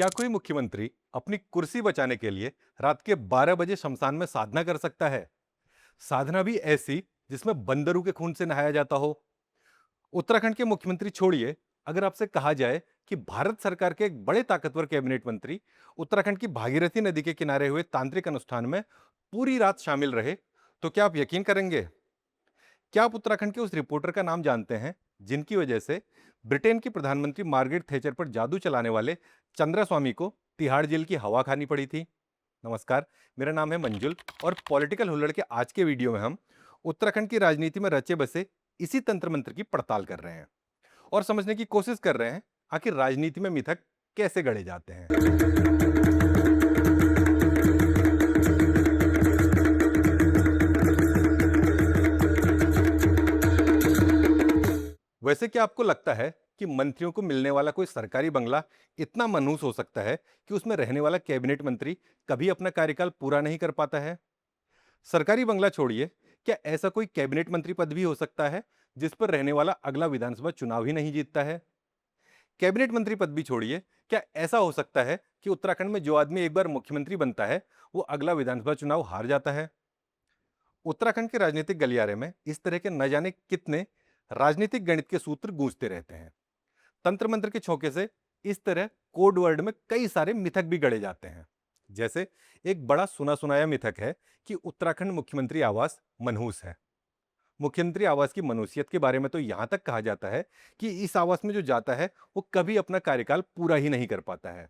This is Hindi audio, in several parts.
क्या कोई मुख्यमंत्री अपनी कुर्सी बचाने के लिए रात के 12 बजे शमशान में साधना कर सकता है? साधना भी ऐसी जिसमें बंदरों के खून से नहाया जाता हो। उत्तराखंड के मुख्यमंत्री छोड़िए, अगर आपसे कहा जाए कि भारत सरकार के एक बड़े ताकतवर कैबिनेट मंत्री उत्तराखंड की भागीरथी नदी के किनारे हुए तांत्रिक अनुष्ठान में पूरी रात शामिल रहे, तो क्या आप यकीन करेंगे? क्या आप उत्तराखंड के उस रिपोर्टर का नाम जानते हैं जिनकी वजह से ब्रिटेन की प्रधानमंत्री मार्gaरेट थैचर पर जादू चलाने वाले चंद्रा स्वामी को तिहाड़ जेल की हवा खानी पड़ी थी? नमस्कार, मेरा नाम है मंजुल और पॉलिटिकल हुल्लड़ के आज के वीडियो में हम उत्तराखंड की राजनीति में रचे बसे इसी तंत्र मंत्र की पड़ताल कर रहे हैं और समझने की कोशिश कर रहे हैं आखिर राजनीति में मिथक कैसे गढ़े जाते हैं। वैसे क्या आपको लगता है कि मंत्रियों को मिलने वाला कोई सरकारी बंगला इतना मनहूस हो सकता है कि उसमें रहने वाला कैबिनेट मंत्री कभी अपना कार्यकाल पूरा नहीं कर पाता है? सरकारी बंगला छोड़िए, क्या ऐसा कोई कैबिनेट मंत्री पद भी हो सकता है जिस पर रहने वाला अगला विधानसभा चुनाव ही नहीं जीतता है? कैबिनेट मंत्री पद भी छोड़िए, क्या ऐसा हो सकता है कि उत्तराखंड में जो आदमी एक बार मुख्यमंत्री बनता है वो अगला विधानसभा चुनाव हार जाता है? उत्तराखंड के राजनीतिक गलियारे में इस तरह के न जाने कितने राजनीतिक गणित के सूत्र गूंजते रहते हैं। तंत्र मंत्र के छौके से इस तरह कोड वर्ड में कई सारे मिथक भी गढ़े जाते हैं। जैसे एक बड़ा सुना सुनाया मिथक है कि उत्तराखंड मुख्यमंत्री आवास मनहूस है। मुख्यमंत्री आवास की मनुष्यत के बारे में तो यहां तक कहा जाता है कि इस आवास में जो जाता है वो कभी अपना कार्यकाल पूरा ही नहीं कर पाता है।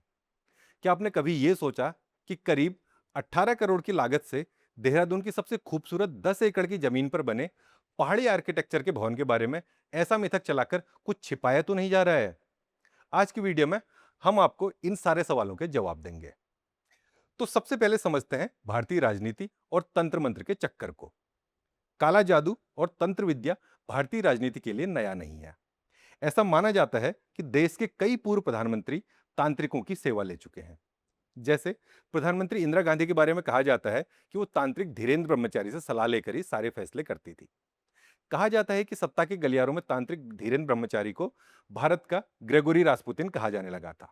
क्या आपने कभी यह सोचा कि करीब 18 करोड़ की लागत से देहरादून की सबसे खूबसूरत 10 एकड़ की जमीन पर बने पहाड़ी आर्किटेक्चर के भवन के बारे में ऐसा मिथक चलाकर कुछ छिपाया तो नहीं जा रहा है? आज की वीडियो में हम आपको इन सारे सवालों के जवाब देंगे। तो सबसे पहले समझते हैं भारतीय राजनीति और तंत्र मंत्र के चक्कर को। काला जादू और तंत्र विद्या भारतीय राजनीति के लिए नया नहीं है। ऐसा माना जाता है कि देश के कई पूर्व प्रधानमंत्री तांत्रिकों की सेवा ले चुके हैं। जैसे प्रधानमंत्री इंदिरा गांधी के बारे में कहा जाता है कि वो तांत्रिक धीरेन्द्र ब्रह्मचारी से सलाह लेकर ही सारे फैसले करती थी। कहा जाता है कि सत्ता के गलियारों में तांत्रिक धीरेन्द्र ब्रह्मचारी को भारत का ग्रेगोरी रासपुतिन कहा जाने लगा था।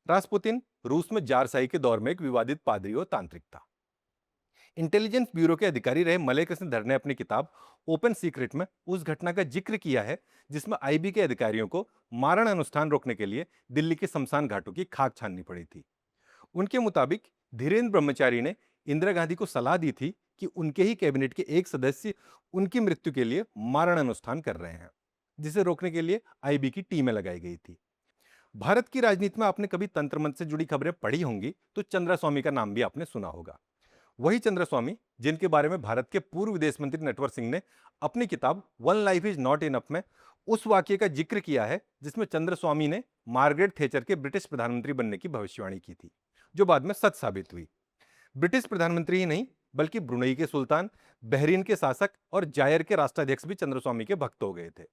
रासपुतिन रूस में जारशाही के दौर में एक विवादित पादरी और तांत्रिक था। इंटेलिजेंस ब्यूरो के अधिकारी रहे मलय कृष्ण धर ने अपनी किताब ओपन सीक्रेट में उस घटना का जिक्र किया है जिसमें आईबी के अधिकारियों को मारण अनुष्ठान रोकने के लिए दिल्ली के शमशान घाटों की खाक छाननी पड़ी थी। उनके मुताबिक धीरेन्द्र ब्रह्मचारी ने इंदिरा गांधी को सलाह दी थी कि उनके ही कैबिनेट के एक सदस्य उनकी मृत्यु के लिए मारण अनुष्ठान कर रहे हैं, जिसे रोकने के लिए आईबी की टीमें लगाई गई थी। भारत की राजनीति में आपने कभी तंत्र मंत्र से जुड़ी खबरें पढ़ी होंगी तो चंद्रा स्वामी का नाम भी आपने सुना होगा। वही चंद्र स्वामी जिनके बारे में भारत के पूर्व विदेश मंत्री नटवर सिंह ने अपनी किताब one life is not enough में उस वाक्य का जिक्र किया है जिसमें चंद्र स्वामी ने मार्gaरेट थैचर के ब्रिटिश प्रधानमंत्री बनने की भविष्यवाणी की थी, जो बाद में सच साबित हुई। ब्रिटिश प्रधानमंत्री ही नहीं बल्कि ब्रुनई के सुल्तान, बहरीन के शासक और जायर के राष्ट्राध्यक्ष भी चंद्रस्वामी के भक्त हो गए थे।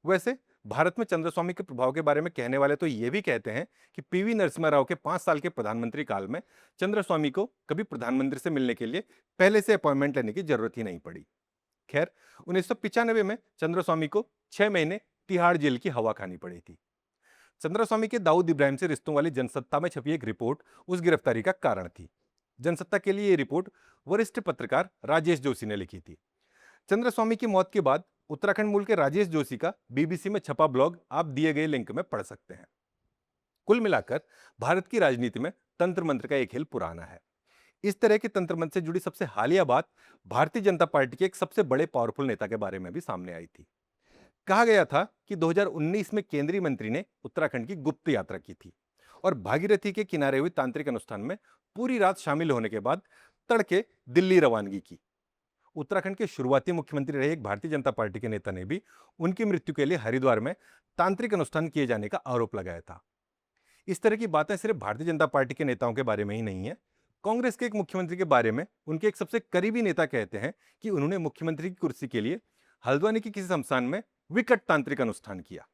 वैसे भारत में चंद्रस्वामी के प्रभाव के बारे में कहने वाले तो ये भी कहते हैं कि पीवी नरसिम्हा राव के 5 साल के प्रधानमंत्री काल में चंद्रस्वामी को कभी प्रधानमंत्री से मिलने के लिए पहले से अपॉइंटमेंट लेने की जरूरत ही नहीं पड़ी। खैर, 1995 में चंद्रस्वामी को 6 महीने तिहाड़ जेल की हवा खानी पड़ी थी। चंद्रस्वामी के दाऊद इब्राहिम से रिश्तों वाली जनसत्ता में छपी एक रिपोर्ट उस गिरफ्तारी का कारण थी। जनसत्ता के लिए ये रिपोर्ट वरिष्ठ पत्रकार राजेश जोशी ने लिखी थी। चंद्रस्वामी की मौत के बाद उत्तराखंड मूल के राजेश जोशी का बीबीसी में छपा ब्लॉग आप दिए गए लिंक में पढ़ सकते हैं। कुल मिलाकर भारत की राजनीति में तंत्र मंत्र का एक खेल पुराना है। इस तरह के तंत्र मंत्र से जुड़ी सबसे हालिया बात भारतीय जनता पार्टी के एक सबसे बड़े पावरफुल नेता के बारे में भी सामने आई थी। कहा गया था कि 2019 में केंद्रीय मंत्री ने उत्तराखंड की गुप्त यात्रा की थी और भागीरथी के किनारे हुई तांत्रिक अनुष्ठान में पूरी रात शामिल होने के बाद तड़के दिल्ली रवानगी की। उत्तराखंड के शुरुआती मुख्यमंत्री रहे एक भारतीय जनता पार्टी के नेता ने भी उनकी मृत्यु के लिए हरिद्वार में तांत्रिक अनुष्ठान किए जाने का आरोप लगाया था। इस तरह की बातें सिर्फ भारतीय जनता पार्टी के नेताओं के बारे में ही नहीं है। कांग्रेस के एक मुख्यमंत्री के बारे में उनके एक सबसे करीबी नेता कहते हैं कि उन्होंने मुख्यमंत्री की कुर्सी के लिए हल्द्वानी की किसी शमशान में विकट तांत्रिक अनुष्ठान किया।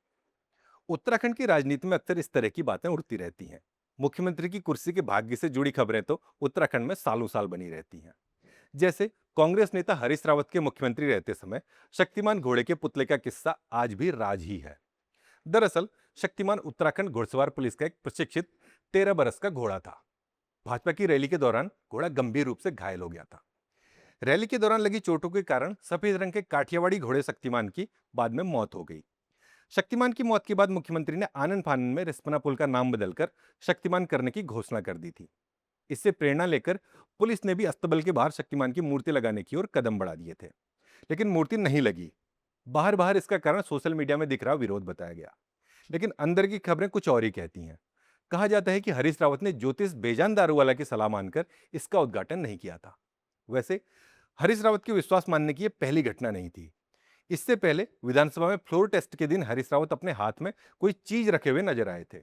उत्तराखंड की राजनीति में अक्सर इस तरह की बातें उड़ती रहती हैं। मुख्यमंत्री की कुर्सी के भाग्य से जुड़ी खबरें तो उत्तराखंड में सालों साल बनी रहती हैं। जैसे कांग्रेस नेता हरीश रावत के मुख्यमंत्री रहते समय शक्तिमान घोड़े के पुतले का किस्सा आज भी राज ही है। दरअसल शक्तिमान उत्तराखंड घुड़सवार पुलिस का एक प्रशिक्षित 13 बरस का घोड़ा था। भाजपा की रैली के दौरान घोड़ा गंभीर रूप से घायल हो गया था। रैली के दौरान लगी चोटों के कारण सफेद रंग के काठियावाड़ी घोड़े शक्तिमान की बाद में मौत हो गई। शक्तिमान की मौत के बाद मुख्यमंत्री ने आनन फानन में रिस्पना पुल का नाम बदलकर शक्तिमान करने की घोषणा कर दी थी। इससे प्रेरणा लेकर पुलिस ने भी अस्तबल के बाहर शक्तिमान की मूर्ति लगाने की ओर कदम बढ़ा दिए थे, लेकिन मूर्ति नहीं लगी। बाहर बाहर इसका कारण सोशल मीडिया में दिख रहा विरोध बताया गया, लेकिन अंदर की खबरें कुछ और ही कहती हैं। कहा जाता है कि हरीश रावत ने ज्योतिष बेजान दारूवाला की सलाह मानकर इसका उद्घाटन नहीं किया था। वैसे हरीश रावत की विश्वास मानने की यह पहली घटना नहीं थी। इससे पहले विधानसभा में फ्लोर टेस्ट के दिन हरीश रावत अपने हाथ में कोई चीज रखे हुए नजर आए थे।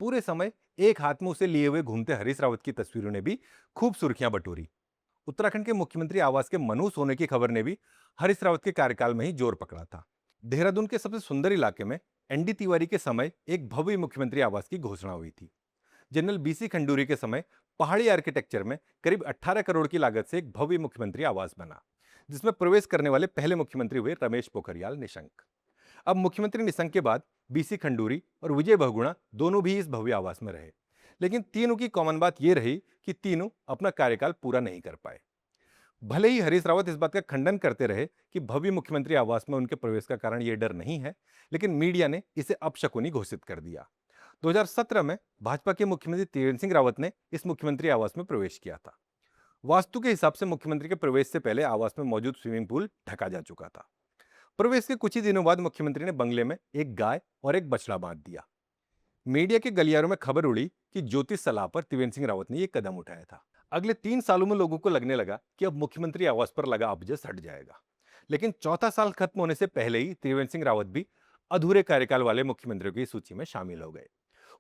पूरे समय एक हाथ में उसे लिए हुए घूमते हरीश रावत की तस्वीरों ने भी खूब सुर्खियां बटोरी। उत्तराखंड के मुख्यमंत्री आवास के मनहूस होने की खबर ने भी हरीश रावत के कार्यकाल में ही जोर पकड़ा था। देहरादून के सबसे सुंदर इलाके में एनडी तिवारी के समय एक भव्य मुख्यमंत्री आवास की घोषणा हुई थी। जनरल बीसी खंडूरी के समय पहाड़ी आर्किटेक्चर में करीब 18 करोड़ की लागत से एक भव्य मुख्यमंत्री आवास बना, जिसमें प्रवेश करने वाले पहले मुख्यमंत्री हुए रमेश पोखरियाल निशंक। अब मुख्यमंत्री निशंक के बाद बीसी खंडूरी और विजय बहुगुणा दोनों भी इस भव्य आवास में रहे, लेकिन तीनों की कॉमन बात यह रही कि तीनों अपना कार्यकाल पूरा नहीं कर पाए। भले ही हरीश रावत इस बात का खंडन करते रहे कि भव्य मुख्यमंत्री आवास में उनके प्रवेश का कारण यह डर नहीं है, लेकिन मीडिया ने इसे अपशकुनी घोषित कर दिया। 2017 में भाजपा के मुख्यमंत्री त्रिवेंद्र सिंह रावत ने इस मुख्यमंत्री आवास में प्रवेश किया था। वास्तु के हिसाब से मुख्यमंत्री के प्रवेश से पहले आवास में मौजूद स्विमिंग पूल ढका जा चुका था। प्रवेश के कुछ ही दिनों बाद मुख्यमंत्री ने बंगले में एक गाय और एक बछड़ा बांध दिया। मीडिया के गलियारों में खबर उड़ी कि ज्योतिष सलाह पर त्रिवेंद्र सिंह रावत ने यह कदम उठाया था। अगले 3 सालों में लोगों को लगने लगा कि अब मुख्यमंत्री आवास पर लगा अबजस हट जाएगा, लेकिन चौथा साल खत्म होने से पहले ही त्रिवेंद्र सिंह रावत भी अधूरे कार्यकाल वाले मुख्यमंत्रियों की सूची में शामिल हो गए।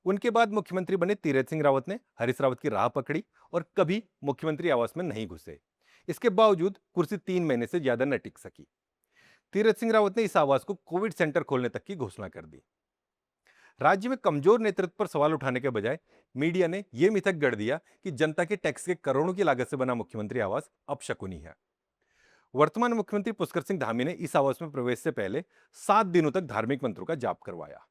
उनके बाद मुख्यमंत्री बने तीरथ सिंह रावत ने हरीश रावत की राह पकड़ी और कभी मुख्यमंत्री आवास में नहीं घुसे। इसके बावजूद कुर्सी 3 महीने से ज्यादा न टिक सकी। तीरथ सिंह रावत ने इस आवास को कोविड सेंटर खोलने तक की घोषणा कर दी। राज्य में कमजोर नेतृत्व पर सवाल उठाने के बजाय मीडिया ने यह मिथक गढ़ दिया कि जनता के टैक्स के करोड़ों की लागत से बना मुख्यमंत्री आवास अपशकुनी है। वर्तमान मुख्यमंत्री पुष्कर सिंह धामी ने इस आवास में प्रवेश से पहले 7 दिनों तक धार्मिक मंत्रों का जाप करवाया।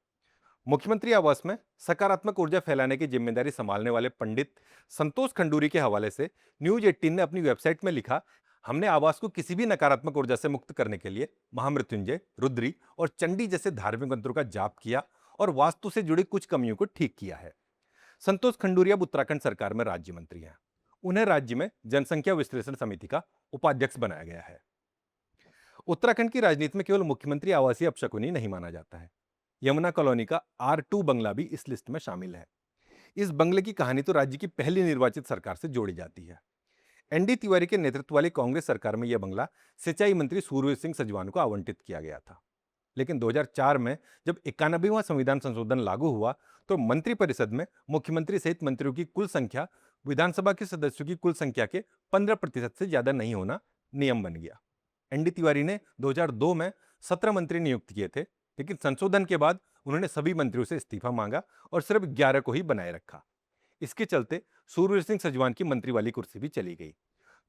मुख्यमंत्री आवास में सकारात्मक ऊर्जा फैलाने की जिम्मेदारी संभालने वाले पंडित संतोष खंडूरी के हवाले से न्यूज 18 ने अपनी वेबसाइट में लिखा, हमने आवास को किसी भी नकारात्मक ऊर्जा से मुक्त करने के लिए महामृत्युंजय, रुद्री और चंडी जैसे धार्मिक मंत्रों का जाप किया और वास्तु से जुड़ी कुछ कमियों को ठीक किया है। संतोष खंडूरी अब उत्तराखंड सरकार में राज्य मंत्री हैं। उन्हें राज्य में जनसंख्या विश्लेषण समिति का उपाध्यक्ष बनाया गया है। उत्तराखंड की राजनीति में केवल मुख्यमंत्री आवासीय अपशकुनी नहीं माना जाता है। यमुना कॉलोनी का R2 बंगला भी इस लिस्ट में शामिल है। इस बंगले की कहानी तो राज्य की पहली निर्वाचित सरकार से जोड़ी जाती है। एनडी तिवारी के नेतृत्व वाली कांग्रेस सरकार में यह बंगला सिंचाई मंत्री सूरवीर सिंह सजवान को आवंटित किया गया था, लेकिन 2004 में जब 91वां संविधान संशोधन लागू हुआ तो मंत्रिपरिषद में मुख्यमंत्री सहित मंत्रियों की कुल संख्या विधानसभा के सदस्यों की कुल संख्या के 15% से ज्यादा नहीं होना नियम बन गया। एनडी तिवारी ने 2002 में 17 मंत्री नियुक्त किए थे, लेकिन संशोधन के बाद उन्होंने सभी मंत्रियों से इस्तीफा मांगा और सिर्फ 11 को ही बनाए रखा। इसके चलते सूरवीर सिंह सजवान की मंत्री वाली कुर्सी भी चली गई।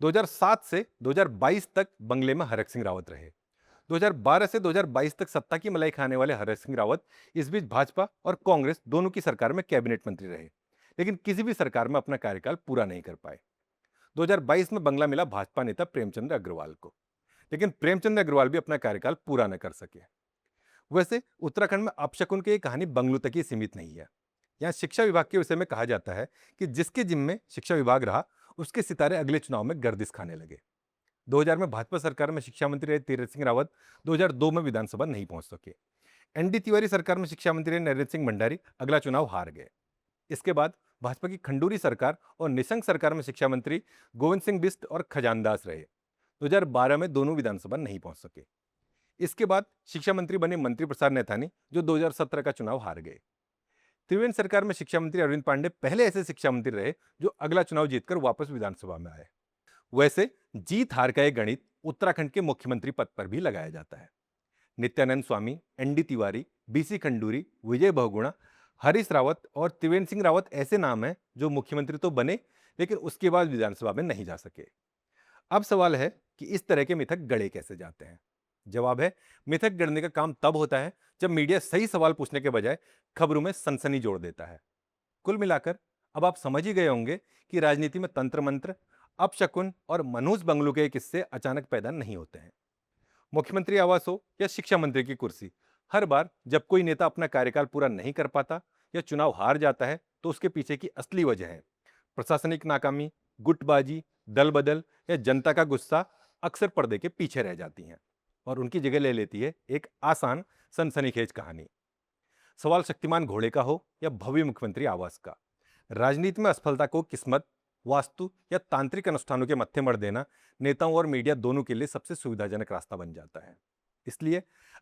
2007 से 2022 तक बंगले में हरक सिंह रावत रहे। 2012 से 2022 तक सत्ता की मलाई खाने वाले हरक सिंह रावत इस बीच भाजपा और कांग्रेस दोनों की सरकार में कैबिनेट मंत्री रहे, लेकिन किसी भी सरकार में अपना कार्यकाल पूरा नहीं कर पाए। 2022 में बंगला मिला भाजपा नेता प्रेमचंद्र अग्रवाल को, लेकिन प्रेमचंद्र अग्रवाल भी अपना कार्यकाल पूरा न कर सके। वैसे उत्तराखंड में अपशकुन की कहानी बंगलू तक ही सीमित नहीं है। यहाँ शिक्षा विभाग के विषय में कहा जाता है कि जिसके जिम्मे शिक्षा विभाग रहा उसके सितारे अगले चुनाव में गर्दिश खाने लगे। 2000 में भाजपा सरकार में शिक्षा मंत्री रहे तीरथ सिंह रावत 2002 में विधानसभा नहीं पहुंच सके। एनडी तिवारी सरकार में शिक्षा मंत्री रहे नरेंद्र सिंह भंडारी अगला चुनाव हार गए। इसके बाद भाजपा की खंडूरी सरकार और निशंक सरकार में शिक्षा मंत्री गोविंद सिंह बिष्ट और खजानदास रहे। 2012 में दोनों विधानसभा नहीं पहुंच सके। इसके बाद शिक्षा मंत्री बने मंत्री प्रसाद नैथानी, जो 2017 का चुनाव हार गए। त्रिवेंद्र सरकार में शिक्षा मंत्री अरविंद पांडे पहले ऐसे शिक्षा मंत्री रहे जो अगला चुनाव जीतकर वापस विधानसभा में आए। वैसे जीत हार का यह गणित उत्तराखंड के मुख्यमंत्री पद पर भी लगाया जाता है। नित्यानंद स्वामी, एनडी तिवारी, बीसी खंडूरी, विजय बहुगुणा, हरीश रावत और त्रिवेंद्र सिंह रावत ऐसे नाम हैं जो मुख्यमंत्री तो बने, लेकिन उसके बाद विधानसभा में नहीं जा सके। अब सवाल है कि इस तरह के मिथक गढ़े कैसे जाते हैं। जवाब है, मिथक गढ़ने का काम तब होता है जब मीडिया सही सवाल पूछने के बजाय खबरों में सनसनी जोड़ देता है। कुल मिलाकर अब आप समझ ही गए होंगे कि राजनीति में तंत्र मंत्र, अपशकुन और मनहूस बंगलों के किस्से अचानक पैदा नहीं होते हैं। मुख्यमंत्री आवास हो या शिक्षा मंत्री की कुर्सी, हर बार जब कोई नेता अपना कार्यकाल पूरा नहीं कर पाता या चुनाव हार जाता है, तो उसके पीछे की असली वजह है प्रशासनिक नाकामी, गुटबाजी, दल बदल या जनता का गुस्सा अक्सर पर्दे के पीछे रह जाती हैं और उनकी जगह ले लेती है एक आसान सनसनीखेज कहानी। सवाल शक्तिमान घोड़े का हो या भव्य मुख्यमंत्री आवास का, राजनीति में असफलता को किस्मत, वास्तु या तांत्रिक अनुष्ठानों के मत्थे मढ़ देना नेताओं और मीडिया दोनों के लिए सबसे सुविधाजनक रास्ता बन जाता है। इसलिए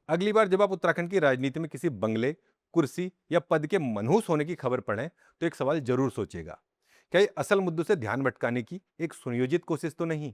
अगली बार जब आप उत्तराखंड की राजनीति में किसी बंगले, कुर्सी या पद के मनहूस होने की खबर पढ़ें, तो एक सवाल जरूर सोचिएगा, क्या ये असल मुद्दों से ध्यान भटकाने की एक सुनियोजित कोशिश तो नहीं?